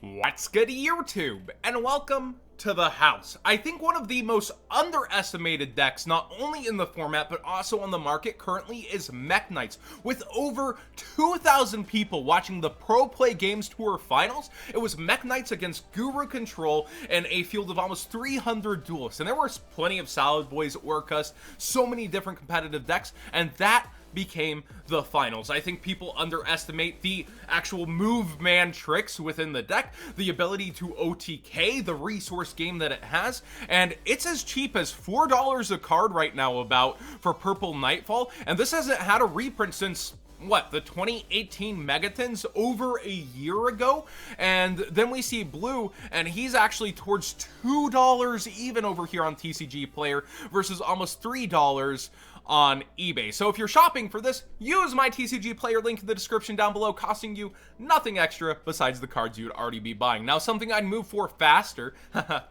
What's good, YouTube? And welcome to the house. I think one of the most underestimated decks, not only in the format, but also on the market currently, is Mekk Knights. With over 2,000 people watching the Pro Play Games Tour Finals, it was Mekk Knights against Guru Control in a field of almost 300 duelists. And there were plenty of Salad Boys, Orcas, so many different competitive decks, and that became the finals. I think people underestimate the actual move man tricks within the deck, the ability to OTK, the resource game that it has, and it's as cheap as $4 a card right now about for Purple Nightfall, and this hasn't had a reprint since what, the 2018 Megatons over a year ago. And then we see Blue, and he's actually towards $2 even over here on TCG Player versus almost $3 on eBay. So if you're shopping for this, use my TCG Player link in the description down below, costing you nothing extra besides the cards you'd already be buying. Now, something I'd move for faster,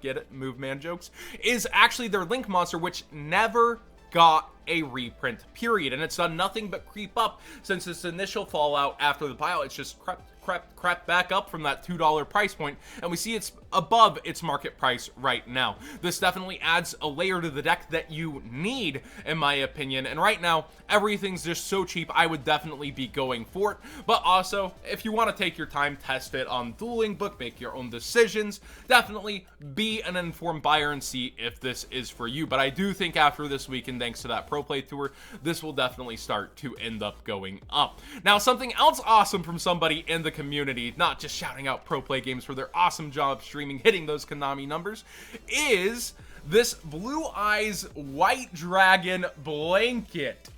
get it, move man jokes, is actually their Link Monster, which never got a reprint, period, and it's done nothing but creep up since its initial fallout after the buyout. It's just crept back up from that $2 price point, and we see it's above its market price right now. This definitely adds a layer to the deck that you need, in my opinion, and right now everything's just so cheap. I would definitely be going for it, but also if you want to take your time, test it on Dueling Book, make your own decisions, definitely be an informed buyer and see if this is for you. But I do think after this weekend, thanks to that Pro Play Tour, this will definitely start to end up going up. Now, something else awesome from somebody in the community, not just shouting out Pro Play Games for their awesome job streaming, hitting those Konami numbers, is this Blue Eyes White Dragon blanket.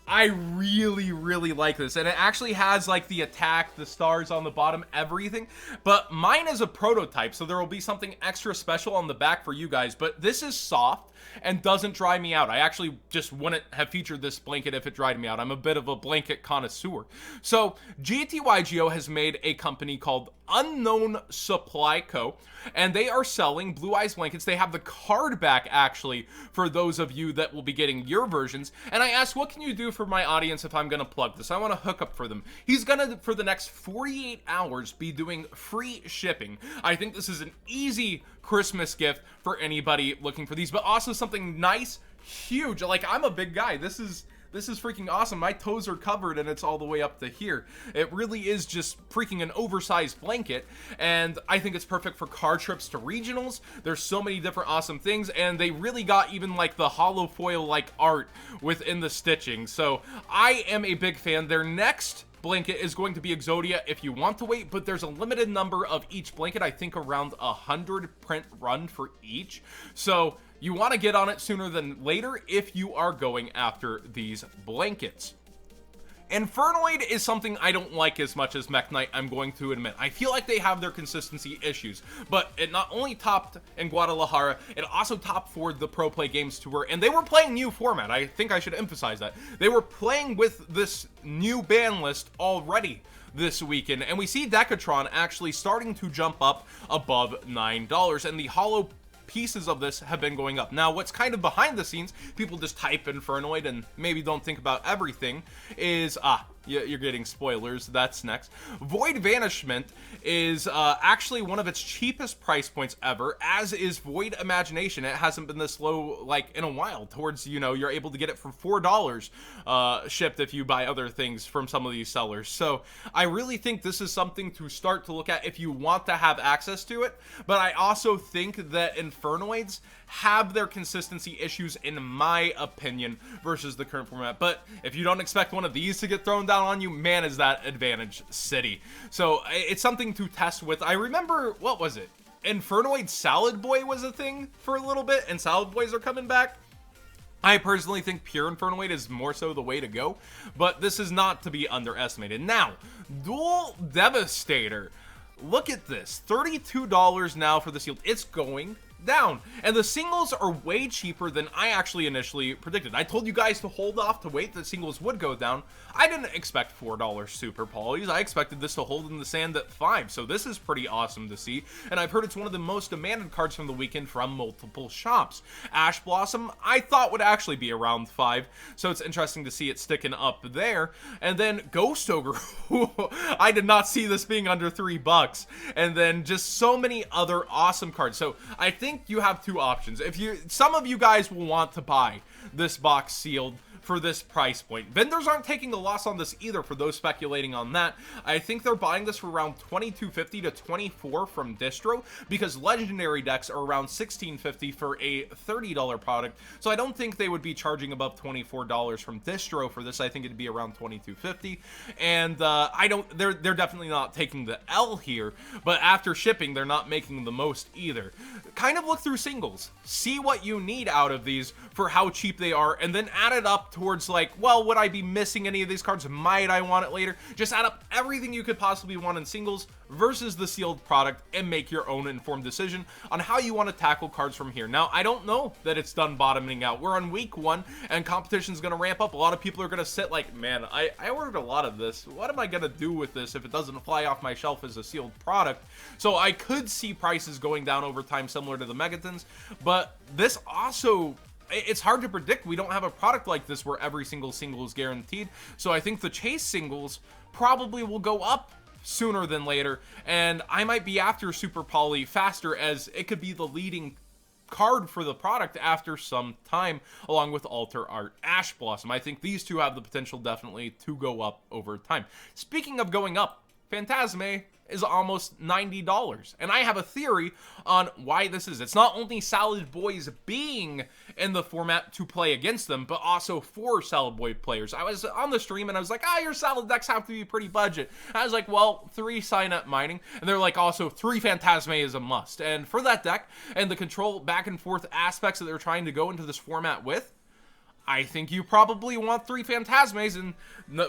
I really like this, and it actually has like the attack, the stars on the bottom, everything, but mine is a prototype, so there will be something extra special on the back for you guys. But this is soft and doesn't dry me out. I actually just wouldn't have featured this blanket if it dried me out. I'm a bit of a blanket connoisseur. So GTYGO has made a company called Unknown Supply Co., and they are selling Blue Eyes blankets. They have the card back, actually, for those of you that will be getting your versions. And I asked, what can you do for my audience if I'm gonna plug this? I want to hook up for them. He's gonna, for the next 48 hours, be doing free shipping. I think this is an easy Christmas gift for anybody looking for these, but also something nice, huge. Like, I'm a big guy. This is freaking awesome. My toes are covered and it's all the way up to here. It really is just freaking an oversized blanket, and I think it's perfect for car trips to regionals. There's so many different awesome things, and they really got even like the hollow foil like art within the stitching. So I am a big fan. Their next blanket is going to be Exodia if you want to wait, but there's a limited number of each blanket. I think around 100 print run for each. So you want to get on it sooner than later if you are going after these blankets. Infernoid is something I don't like as much as Mekk Knight, I'm going to admit. I feel like they have their consistency issues, but it not only topped in Guadalajara, it also topped for the Pro Play Games Tour, and they were playing new format. I think I should emphasize that. They were playing with this new ban list already this weekend, and we see Decatron actually starting to jump up above $9, and the hollow pieces of this have been going up. Now, what's kind of behind the scenes, people just type Infernoid and maybe don't think about everything, is you're getting spoilers. That's next. Void Vanishment is actually one of its cheapest price points ever, as is Void Imagination. It hasn't been this low like in a while. Towards, you know, you're able to get it for $4 shipped if you buy other things from some of these sellers. So I really think this is something to start to look at if you want to have access to it. But I also think that Infernoids have their consistency issues, in my opinion, versus the current format. But if you don't expect one of these to get thrown down on you, man, is that Advantage City. So it's something to test with. I remember, what was it? Infernoid Salad Boy was a thing for a little bit, and Salad Boys are coming back. I personally think pure Infernoid is more so the way to go, but this is not to be underestimated. Now, Dual Devastator. Look at this, $32 now for the sealed. It's going down. And the singles are way cheaper than I actually initially predicted. I told you guys to hold off to wait that singles would go down. I didn't expect $4 super polys. I expected this to hold in the sand at $5. So this is pretty awesome to see. And I've heard it's one of the most demanded cards from the weekend from multiple shops. Ash Blossom, I thought would actually be around $5. So it's interesting to see it sticking up there. And then Ghost Ogre, I did not see this being under $3. And then just so many other awesome cards. So I think you have two options. Some of you guys will want to buy this box sealed for this price point. Vendors aren't taking a loss on this either for those speculating on that. I think they're buying this for around $22.50 to $24 from distro, because legendary decks are around $16.50 for a $30 product. So I don't think they would be charging above $24 from distro for this. I think it'd be around $22.50. And they're definitely not taking the L here, but after shipping, they're not making the most either. Kind of look through singles, see what you need out of these for how cheap they are, and then add it up towards like, well, would I be missing any of these cards? Might I want it later? Just add up everything you could possibly want in singles versus the sealed product and make your own informed decision on how you want to tackle cards from here. Now, I don't know that it's done bottoming out. We're on week 1 and competition's going to ramp up. A lot of people are going to sit like, man, I ordered a lot of this. What am I going to do with this if it doesn't fly off my shelf as a sealed product? So I could see prices going down over time similar to the Megatons, but this also, it's hard to predict. We don't have a product like this where every single is guaranteed. So I think the chase singles probably will go up sooner than later, and I might be after Super Poly faster, as it could be the leading card for the product after some time, along with Alter Art Ash Blossom. I think these two have the potential definitely to go up over time. Speaking of going up, Phantasme is almost $90, and I have a theory on why this is. It's not only Salad Boys being in the format to play against them, but also for Salad Boy players. I was on the stream and I was like, your Salad decks have to be pretty budget. And I was like, well, 3 sign-up mining, and they're like, also 3 Phantasme is a must. And for that deck and the control back and forth aspects that they're trying to go into this format with, I think you probably want 3 Phantasmes, and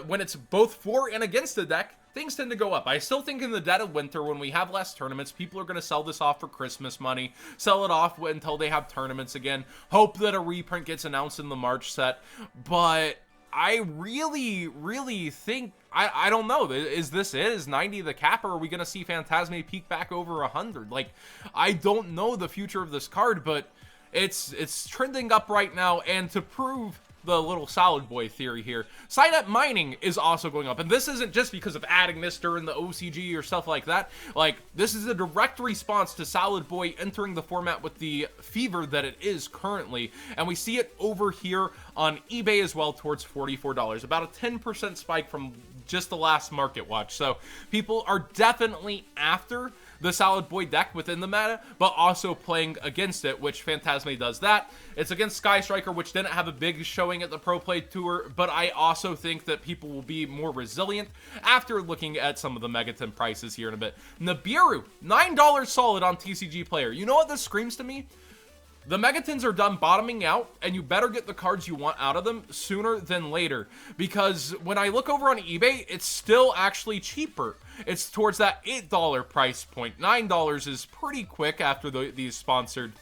when it's both for and against the deck, things tend to go up. I still think in the dead of winter, when we have less tournaments, people are going to sell this off for Christmas money, sell it off until they have tournaments again, hope that a reprint gets announced in the March set. But I really think, I don't know, is this it? Is 90 the cap, or are we going to see Phantasme peak back over 100? Like, I don't know the future of this card, but it's trending up right now. And to prove the little Salad Boy theory here, sign-up mining is also going up, and this isn't just because of adding this during the OCG or stuff like that. Like, this is a direct response to Salad Boy entering the format with the fever that it is currently, and we see it over here on eBay as well towards $44, about a 10% spike from just the last market watch. So people are definitely after the Salad Boy deck within the meta, but also playing against it, which Phantasme does that. It's against Sky Striker, which didn't have a big showing at the Pro Play Tour, but I also think that people will be more resilient after looking at some of the Megaton prices here in a bit. Nibiru, $9 solid on TCG Player. You know what this screams to me? The Megatons are done bottoming out, and you better get the cards you want out of them sooner than later. Because when I look over on eBay, it's still actually cheaper. It's towards that $8 price point. $9 is pretty quick after these sponsored,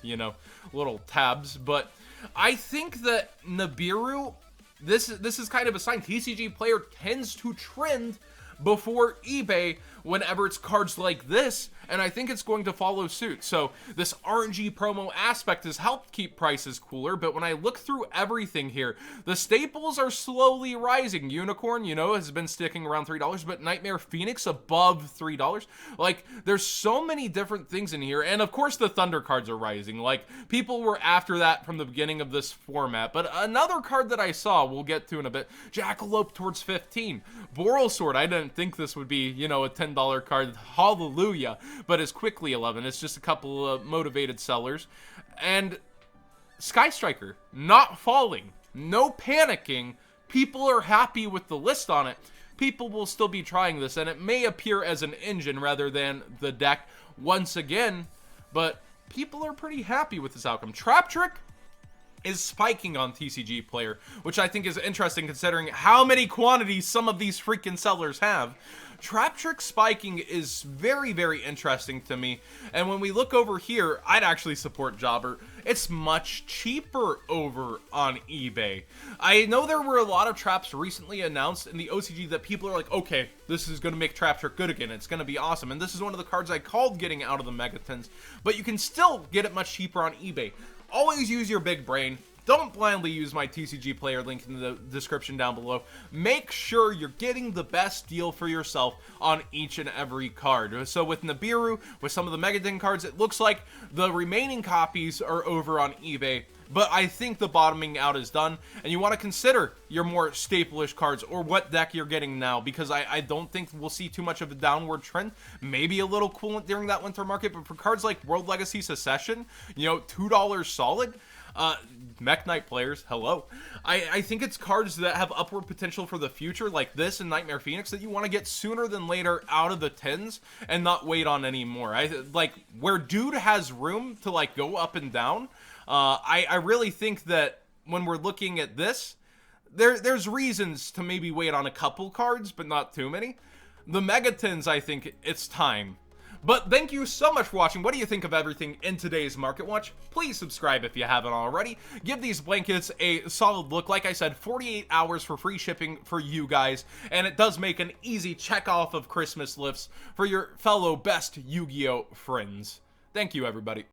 little tabs. But I think that Nibiru, this is kind of a sign. TCG Player tends to trend before eBay whenever it's cards like this, and I think it's going to follow suit. So this RNG promo aspect has helped keep prices cooler, but when I look through everything here, the staples are slowly rising. Unicorn, has been sticking around $3, but Nightmare Phoenix above $3. Like, there's so many different things in here, and of course the Thunder cards are rising. Like, people were after that from the beginning of this format. But another card that I saw, we'll get to in a bit, Jackalope towards 15. Boral Sword, I didn't think this would be, a $10 card, hallelujah, but it's quickly 11. It's just a couple of motivated sellers. And Sky Striker, not falling, no panicking. People are happy with the list on it. People will still be trying this, and it may appear as an engine rather than the deck once again, but people are pretty happy with this outcome. Trap Trick is spiking on TCG Player, which I think is interesting considering how many quantities some of these freaking sellers have. Trap Trick spiking is very, very interesting to me. And when we look over here, I'd actually support Jobber. It's much cheaper over on eBay. I know there were a lot of traps recently announced in the OCG that people are like, okay, this is going to make Trap Trick good again. It's going to be awesome. And this is one of the cards I called getting out of the Megatons. But you can still get it much cheaper on eBay. Always use your big brain. Don't blindly use my TCG player link in the description down below. Make sure you're getting the best deal for yourself on each and every card. So with Nibiru, with some of the Megaton cards, it looks like the remaining copies are over on eBay. But I think the bottoming out is done, and you want to consider your more staple-ish cards or what deck you're getting now, because I don't think we'll see too much of a downward trend. Maybe a little coolant during that winter market, but for cards like World Legacy Secession, you know, $2 solid. Mekk Knight players, hello. I think it's cards that have upward potential for the future, like this and Nightmare Phoenix, that you want to get sooner than later out of the tins and not wait on anymore. Like, where dude has room to, like, go up and down, I really think that when we're looking at this, there's reasons to maybe wait on a couple cards, but not too many. The Megatons, I think it's time. But thank you so much for watching. What do you think of everything in today's Market Watch? Please subscribe if you haven't already. Give these blankets a solid look. Like I said, 48 hours for free shipping for you guys. And it does make an easy check off of Christmas lifts for your fellow best Yu-Gi-Oh friends. Thank you, everybody.